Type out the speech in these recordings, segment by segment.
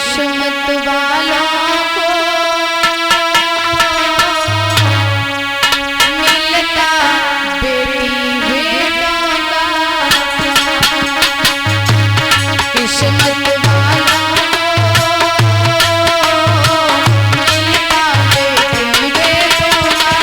किस्मत वालों को मिलता बेटी बेटों का, किस्मत वालों को मिलता बेटी बेटों का।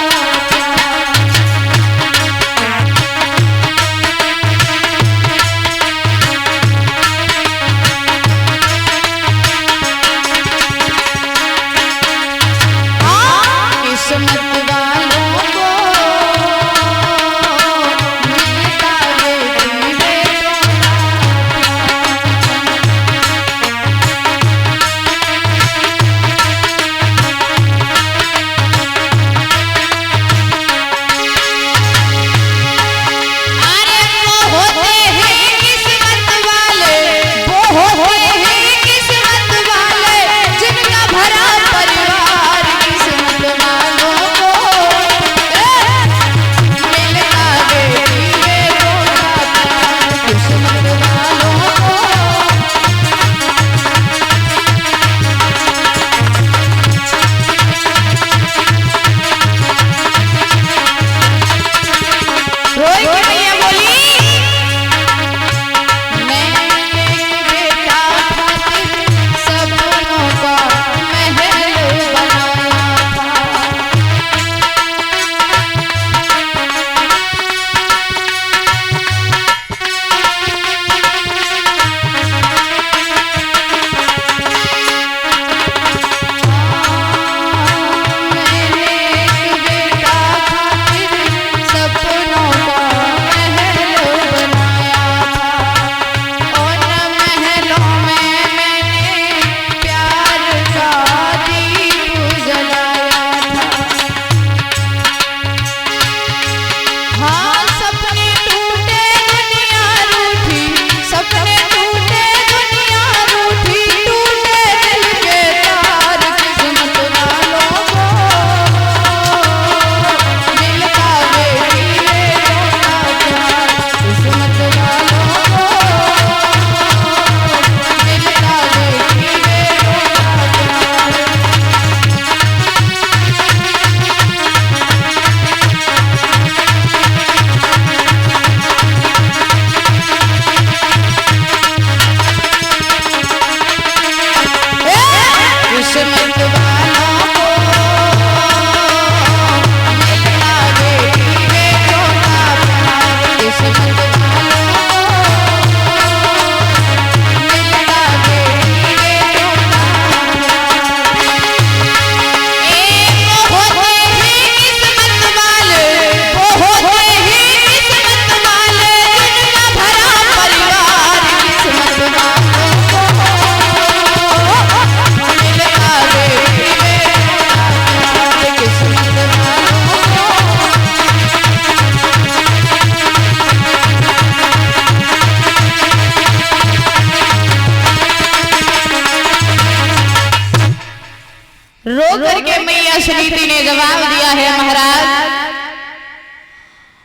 रो करके मैया सुनीति ने जवाब दिया है, महाराज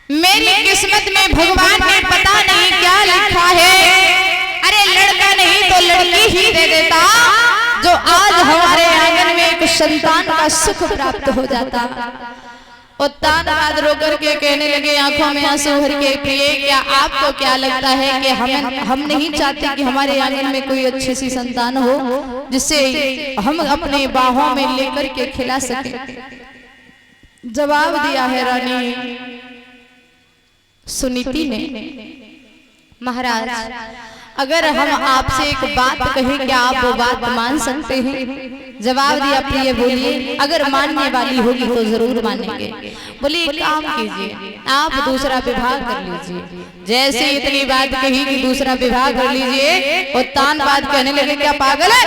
मेरी किस्मत में भगवान ने पता नहीं क्या लिखा है। अरे लड़का नहीं तो लड़की ही दे देता, जो आज हमारे आंगन में एक संतान का सुख प्राप्त हो जाता। और तानबाद रो करके कहने लगे, आंखों में आंसू भर के, प्रिय क्या आपको क्या लगता है कि हम नहीं चाहते कि हमारे आंगन में कोई अच्छी सी संतान हो जिससे हम अपने बाहों में लेकर के खिला सके। जवाब दिया है रानी सुनीति ने, महाराज अगर हम आपसे एक बात कहें क्या आप वो बात मान सकते हैं? जवाब दिया, प्रिय बोलिए, अगर मानने वाली होगी तो जरूर मानेंगे। बोले एक काम कीजिए, आप दूसरा विवाह कर लीजिए। जैसे इतनी बात कही कि दूसरा विवाह कर लीजिए, और तान बात कहने लगे, क्या पागल है,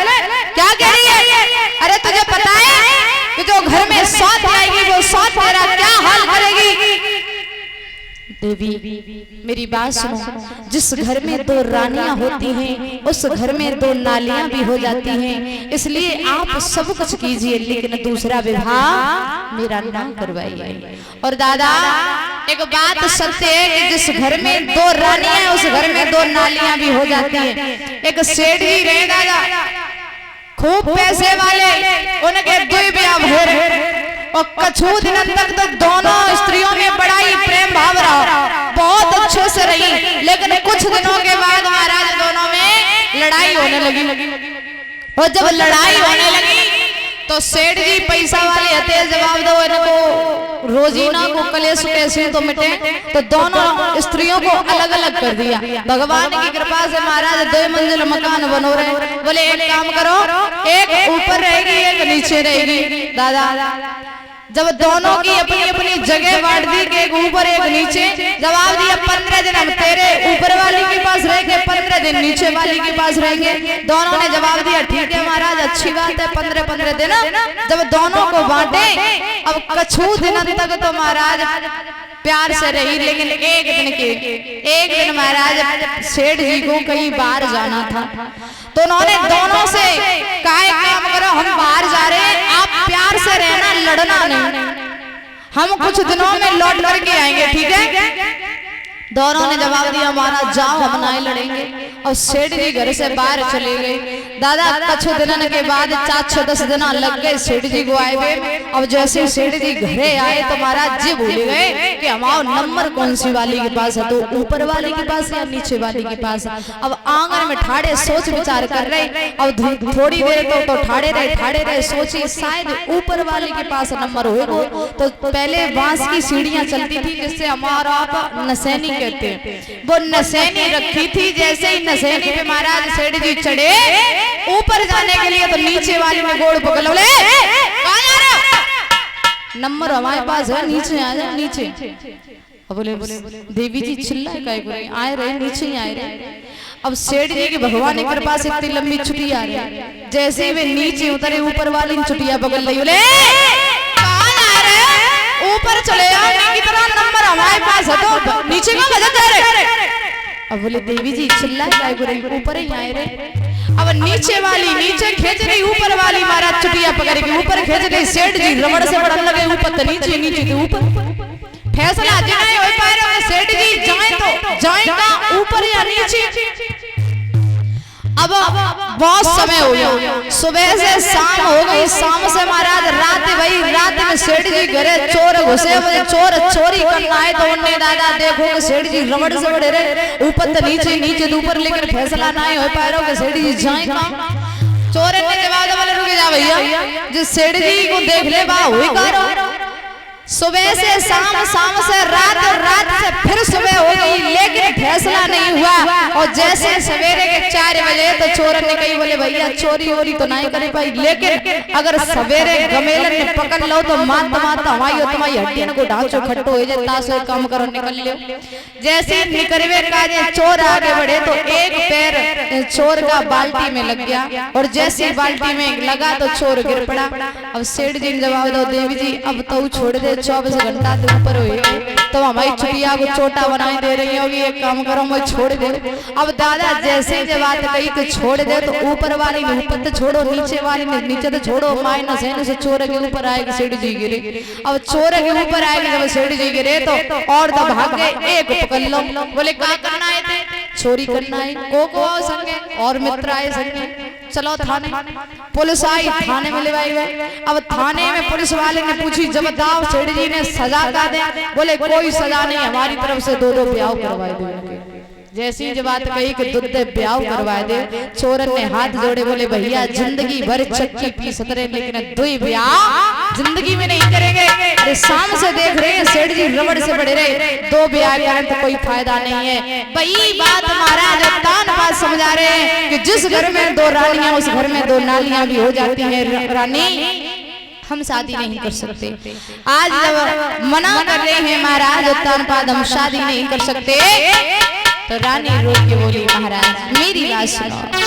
क्या कह रही है? अरे तुझे पता है कि जो घर में सौत आएगी वो सौत तेरा क्या हाल करेगी? देवी मेरी बात सुनो, जिस घर में दो रानियां होती हैं उस घर में दो नालियां भी हो जाती हैं, इसलिए आप सब कुछ कीजिए लेकिन दूसरा विवाह मेरा ना करवाइए। और दादा एक बात सत्य है कि जिस घर में दो रानियां हैं उस घर में दो नालियां भी हो जाती हैं। एक सेठ जी रहे दादा, खूब पैसे वाले उनके दुई ब्याह भरे और कछु दिन तक तो दोनों स्त्रियों में बड़ा ही प्रेम भाव रहा, बहुत अच्छे से रही। लेकिन कुछ दिनों के बाद महाराज दोनों में लड़ाई होने लगी और जब लड़ाई होने लगी तो सेठ जी पैसा वाले हते जवाब दो इनको रोजीना को कलेश कैसे तो मिटे, तो दोनों स्त्रियों को अलग अलग कर दिया। भगवान की कृपा से महाराज 2 मंजिल मकान बनो रहे। बोले एक काम करो, एक ऊपर रहेगी एक नीचे रहेगी। दादा जब दोनों की अपनी अपनी जगह बांट दी कि एक ऊपर एक नीचे, जवाब दिया 15 दिन हम तेरे ऊपर वाली के पास रहेंगे, 15 दिन नीचे वाली के पास रहेंगे। दोनों ने जवाब दिया ठीक है महाराज, अच्छी बात है, 15-15 दिन जब दोनों को बांटे। अब कछु दिन तक तो महाराज प्यार से रही, लेकिन एक दिन महाराज सेठ जी को कहीं बाहर जाना था, तो उन्होंने दोनों से कहा काम करो, हम बाहर जा रहे हैं, आप प्यार से रहना, लड़ना नहीं, हम कुछ दिनों में लौट करके आएंगे, ठीक है। दोनों ने जवाब दिया महाराज जाओ, हम नहीं लड़ेंगे। और सेठ जी घर से बाहर चले गए। दादा कुछ दिनों के बाद 4-10 दिन लग गए सेठ जी को आए हुए। अब जैसे सेठ जी घरे आए तो महाराज जी भूल गए कि हमारा नंबर कौन सी वाली के पास है, तो ऊपर वाली के पास या नीचे वाली के पास। अब आंगन में ठाड़े सोच विचार कर रहे। अब थोड़ी देर तो ठाड़े रहे सोची शायद ऊपर वाले के पास नंबर होगा। तो पहले बांस की सीढ़ियां चलती थी जिससे हमारा आप नसैनी कहते हैं, वो नसैनी रखी थी। जैसे ही नसैनी पे महाराज सेठ जी चढ़े ऊपर जाने के लिए तो नीचे वाली में गोड़ पकड़ ले, नंबर हमारे पास है, नीचे आ जाए नीचे। अब बोले देवी जी चिल्लाए काय आए रहे, नीचे ही आए रहे। अब सेठ जी की भगवान की कृपा से इतनी लंबी छुट्टी आ रही, जैसे वे नीचे उतरे ऊपर वाली छुट्टियां पकड़ ली। बोले ऊपर चले कितना नंबर हमारे पास है, तो नीचे का वजह जा रहे। अब बोले देवी जी चिल्ला ऊपर ही आए रहे। अब नीचे वाली नीचे खींच रही, ऊपर वाली महाराज चुटिया पकड़ के ऊपर खींच रही। सेठ जी रबड़ से बढ़ने लगे, ऊपर तो नीचे, नीचे तो ऊपर। फैसला नहीं हो पा रहा, सेठ जी जाए तो जाएगा ऊपर या नीचे। अब बहुत समय हो गया, सुबह से शाम हो गई, शाम से महाराज रात वही रात में सेठ जी घरे चोर घुसे। मुझे चोर चोरी करना है तो उन्हें दादा देखो सेठ जी रबड़ से बड़े रहे, ऊपर तो नीचे, नीचे तो ऊपर। लेकिन फैसला नहीं हो पा रहा कि सेठ जी जाए कहाँ। चोर ने जवाब बोले रुक जा भैया, जिस सेठ जी को देख ले बा हुई करो। सुबह से शाम, शाम से रात, रात से फिर सुबह हो गई, लेकिन फैसला नहीं हुआ। और जैसे सवेरे के 4 बजे तो चोर ने कही बोले भैया चोरी वोरी तो नहीं करे भाई, लेकिन अगर सवेरे गमेलन ने पकड़ लो तो मात हमारी और तुम्हारी हड्डियों को ढांचो खट्टो हो जाए, तासो काम करो निकल लो। जैसे निकलवे का चोर आगे बढ़े तो एक पैर चोर का बाल्टी में लग गया, और जैसे बाल्टी में लगा तो चोर गिर पड़ा। अब सेठ जी ने जवाब दो देवी जी अब तो छोड़ दे, 24 घंटा के ऊपर हुए तो हमारी चुटिया को छोटा बनाई दे रही होगी, एक काम करो मैं छोड़ दे। अब दादा जैसे जब बात कही तो छोड़ दे, तो ऊपर वाली ने ऊपर तो छोड़ो, नीचे वाली ने नीचे तो छोड़ो। माइनस है से चोर के ऊपर आएगी सेठ जी गिरे। अब चोर के ऊपर आएगी जब सेठ जी गिरे तो और तो भाग गए, एक पकड़ लो। बोले क्या करना है थे, चोरी करना है, को आओ संगे और मित्र आए संगे, चलो थाने। पुलिस आई, थाने में ले गए। अब थाने में पुलिस वाले ने पूछी जब दाव सेठ जी ने सजा का दे, बोले कोई सजा नहीं, हमारी तरफ से 2 ब्याह करवाए दे। जैसी जब बात कही कि दूध ब्याह करवाए दे, चोरन ने हाथ जोड़े बोले भैया जिंदगी भर चक्की पी सकते लेकिन 2 ब्याह जिंदगी में नहीं करेंगे। अरे शाम से देख रहे हैं सेठ जी रबड़ से बड़े रहे, 2 ब्याह करें तो कोई फायदा नहीं है। वही बात महाराज तान बात समझा रहे हैं कि जिस घर में 2 रानियां उस घर में 2 नालियां भी हो जाती है। रानी हम शादी नहीं कर सकते, आज जब मना कर रहे हैं महाराज उत्तानपाद हम शादी नहीं कर सकते, तो रानी रो के बोली महाराज मेरी बात सुनो।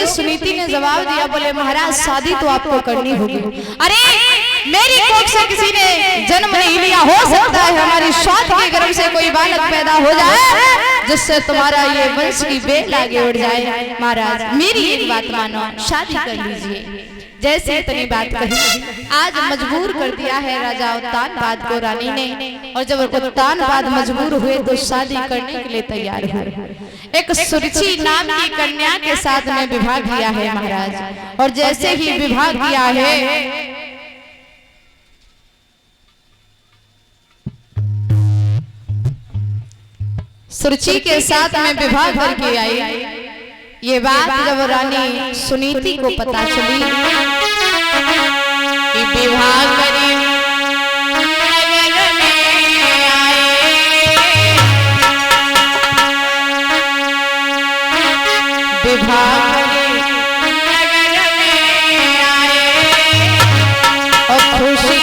योग्य सुनीति ने जवाब दिया, बोले महाराज शादी तो आपको करनी होगी। अरे मेरी कोख से किसी ने जन्म नहीं लिया, हो सकता है हमारी स्वाद के गर्भ से कोई बालक पैदा हो जाए जिससे तुम्हारा ये वंश की बेल आगे उड़ जाए। महाराज मेरी एक बात मानो, शादी कर लीजिए। जैसे इतनी बात कही, आज मजबूर कर दिया है राजा उत्तानपाद को रानी ने, और जब उत्तानपाद मजबूर हुए तो शादी करने के लिए तैयार हुए। एक सुरुचि नाम की कन्या के साथ में विवाह किया है महाराज, और जैसे ही विवाह किया है सुरुचि के साथ में विवाह करके आई। ये बात जब रानी सुनीति को पता चली कि विवाह करी विवाह करी नगर में आए और खुशी